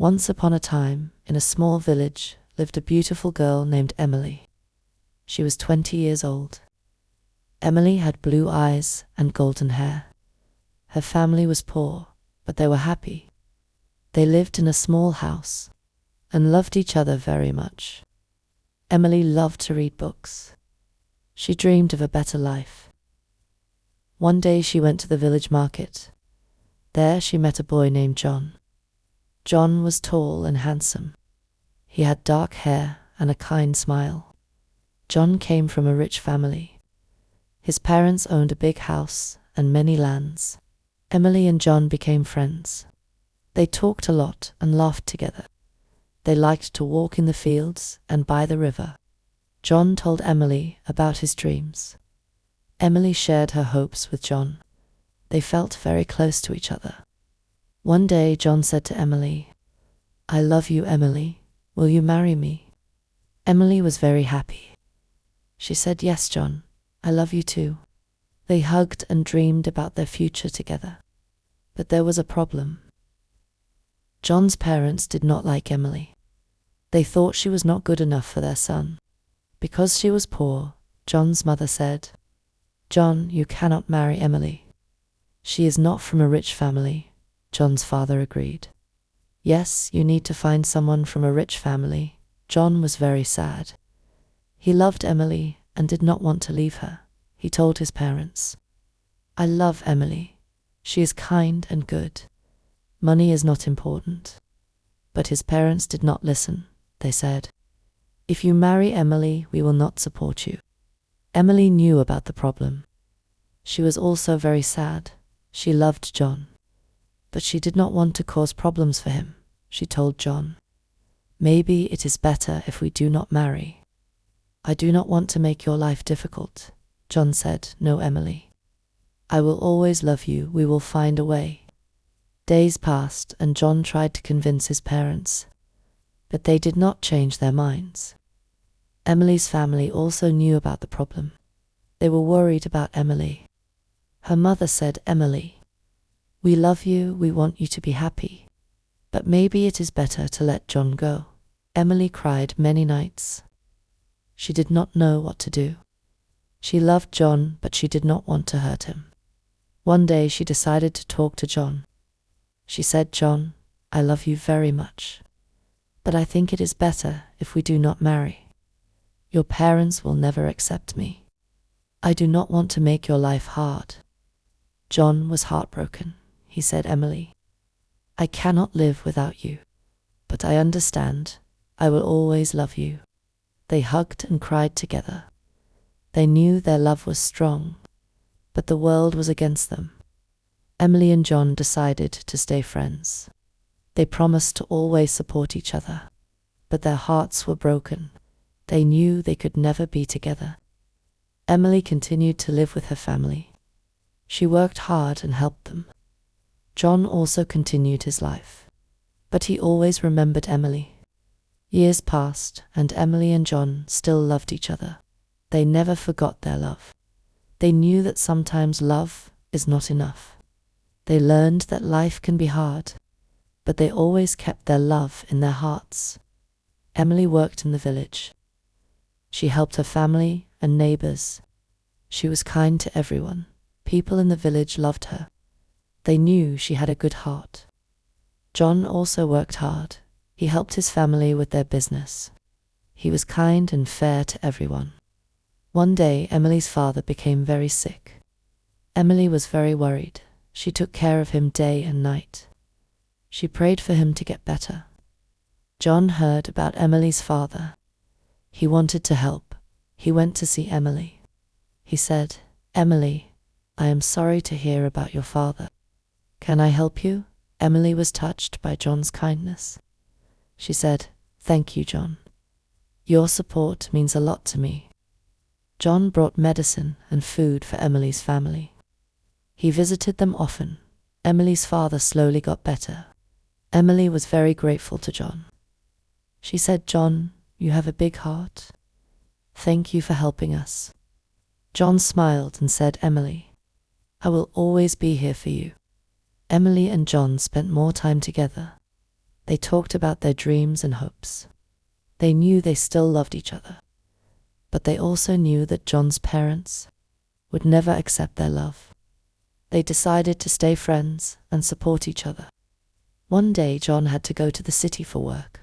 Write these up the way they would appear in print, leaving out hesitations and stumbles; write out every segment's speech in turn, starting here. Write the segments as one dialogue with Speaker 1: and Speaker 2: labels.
Speaker 1: Once upon a time, in a small village, lived a beautiful girl named Emily. She was 20 years old. Emily had blue eyes and golden hair. Her family was poor, but they were happy. They lived in a small house and loved each other very much. Emily loved to read books. She dreamed of a better life. One day she went to the village market. There she met a boy named John. John was tall and handsome. He had dark hair and a kind smile. John came from a rich family. His parents owned a big house and many lands. Emily and John became friends. They talked a lot and laughed together. They liked to walk in the fields and by the river. John told Emily about his dreams. Emily shared her hopes with John. They felt very close to each other. One day John said to Emily, "I love you, Emily. Will you marry me?" Emily was very happy. She said, "Yes, John, I love you too." They hugged and dreamed about their future together. But there was a problem. John's parents did not like Emily. They thought she was not good enough for their son. Because she was poor, John's mother said, "John, you cannot marry Emily." "She is not from a rich family," John's father agreed. "Yes, you need to find someone from a rich family." John was very sad. He loved Emily and did not want to leave her. He told his parents, "I love Emily. She is kind and good. Money is not important." But his parents did not listen. They said, "If you marry Emily, we will not support you." Emily knew about the problem. She was also very sad. She loved John. But she did not want to cause problems for him. She told John, "Maybe it is better if we do not marry." "I do not want to make your life difficult." John said, "No, Emily. I will always love you. We will find a way." Days passed and John tried to convince his parents, but they did not change their minds. Emily's family also knew about the problem. They were worried about Emily. Her mother said, "Emily, we love you, we want you to be happy, but maybe it is better to let John go." Emily cried many nights. She did not know what to do. She loved John, but she did not want to hurt him. One day she decided to talk to John. She said, "John, I love you very much, but I think it is better if we do not marry. Your parents will never accept me. I do not want to make your life hard." John was heartbroken. He said, "Emily, I cannot live without you, but I understand. I will always love you." They hugged and cried together. They knew their love was strong, but the world was against them. Emily and John decided to stay friends. They promised to always support each other, but their hearts were broken. They knew they could never be together. Emily continued to live with her family. She worked hard and helped them. John also continued his life, but he always remembered Emily. Years passed, and Emily and John still loved each other. They never forgot their love. They knew that sometimes love is not enough. They learned that life can be hard, but they always kept their love in their hearts. Emily worked in the village. She helped her family and neighbors. She was kind to everyone. People in the village loved her. They knew she had a good heart. John also worked hard. He helped his family with their business. He was kind and fair to everyone. One day, Emily's father became very sick. Emily was very worried. She took care of him day and night. She prayed for him to get better. John heard about Emily's father. He wanted to help. He went to see Emily. He said, "Emily, I am sorry to hear about your father. Can I help you?" Emily was touched by John's kindness. She said, "Thank you, John. Your support means a lot to me." John brought medicine and food for Emily's family. He visited them often. Emily's father slowly got better. Emily was very grateful to John. She said, "John, you have a big heart. Thank you for helping us." John smiled and said, "Emily, I will always be here for you." Emily and John spent more time together, They talked about their dreams and hopes. They knew they still loved each other, but they also knew that John's parents would never accept their love. They decided to stay friends and support each other. One day, John had to go to the city for work.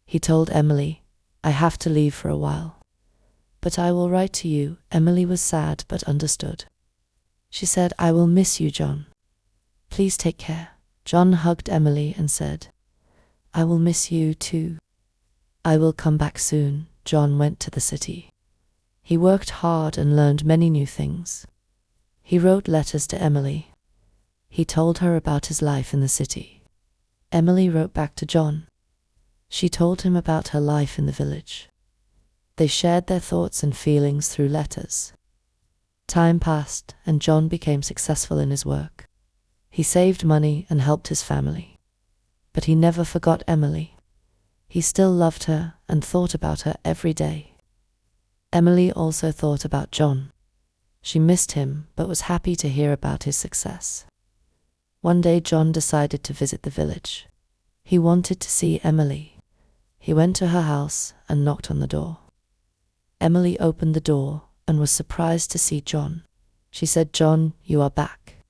Speaker 1: He told Emily, "I have to leave for a while, but I will write to you." Emily was sad but understood. She said, "I will miss you, John. Please take care." John hugged Emily and said, "I will miss you too. I will come back soon." John went to the city. He worked hard and learned many new things. He wrote letters to Emily. He told her about his life in the city. Emily wrote back to John. She told him about her life in the village. They shared their thoughts and feelings through letters. Time passed, and John became successful in his work. He saved money and helped his family. But he never forgot Emily. He still loved her and thought about her every day. Emily also thought about John. She missed him, but was happy to hear about his success. One day, John decided to visit the village. He wanted to see Emily. He went to her house and knocked on the door. Emily opened the door and was surprised to see John. She said, "John, you are back."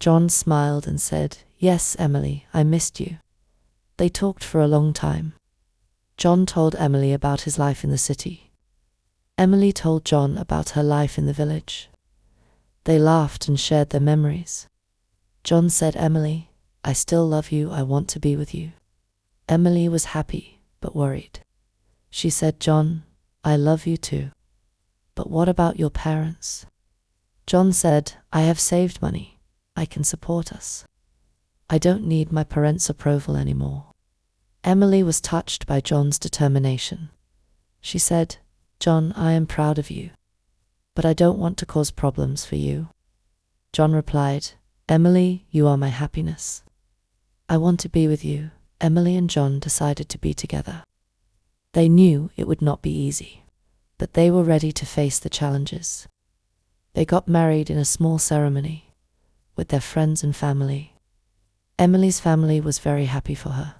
Speaker 1: John smiled and said, "Yes, Emily, I missed you." They talked for a long time. John told Emily about his life in the city. Emily told John about her life in the village. They laughed and shared their memories. John said, "Emily, I still love you. I want to be with you." Emily was happy, but worried. She said, "John, I love you too. But what about your parents?" John said, "I have saved money. I can support us. I don't need my parents' approval anymore." Emily was touched by John's determination. She said, "John, I am proud of you, but I don't want to cause problems for you." John replied, "Emily, you are my happiness. I want to be with you." Emily and John decided to be together. They knew it would not be easy, but they were ready to face the challenges. They got married in a small ceremony with their friends and family. Emily's family was very happy for her.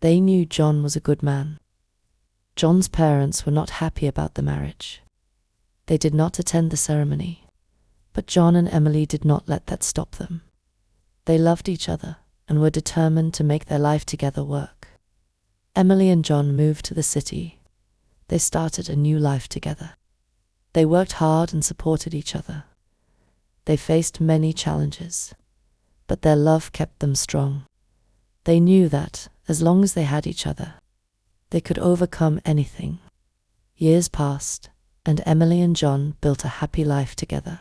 Speaker 1: They knew John was a good man. John's parents were not happy about the marriage. They did not attend the ceremony, but John and Emily did not let that stop them. They loved each other and were determined to make their life together work. Emily and John moved to the city. They started a new life together. They worked hard and supported each other. They faced many challenges, but their love kept them strong. They knew that, as long as they had each other, they could overcome anything. Years passed, and Emily and John built a happy life together.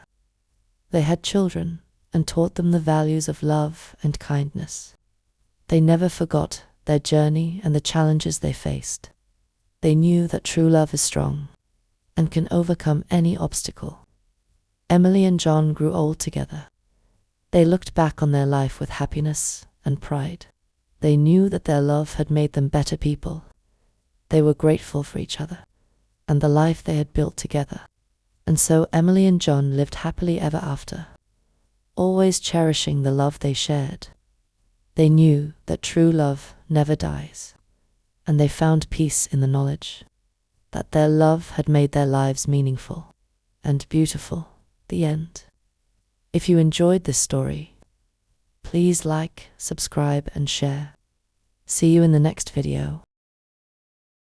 Speaker 1: They had children and taught them the values of love and kindness. They never forgot their journey and the challenges they faced. They knew that true love is strong and can overcome any obstacle. Emily and John grew old together. They looked back on their life with happiness and pride. They knew that their love had made them better people. They were grateful for each other and the life they had built together. And so Emily and John lived happily ever after, always cherishing the love they shared. They knew that true love never dies, and they found peace in the knowledge that their love had made their lives meaningful and beautiful. The end. If you enjoyed this story, please like, subscribe, and share. See you in the next video.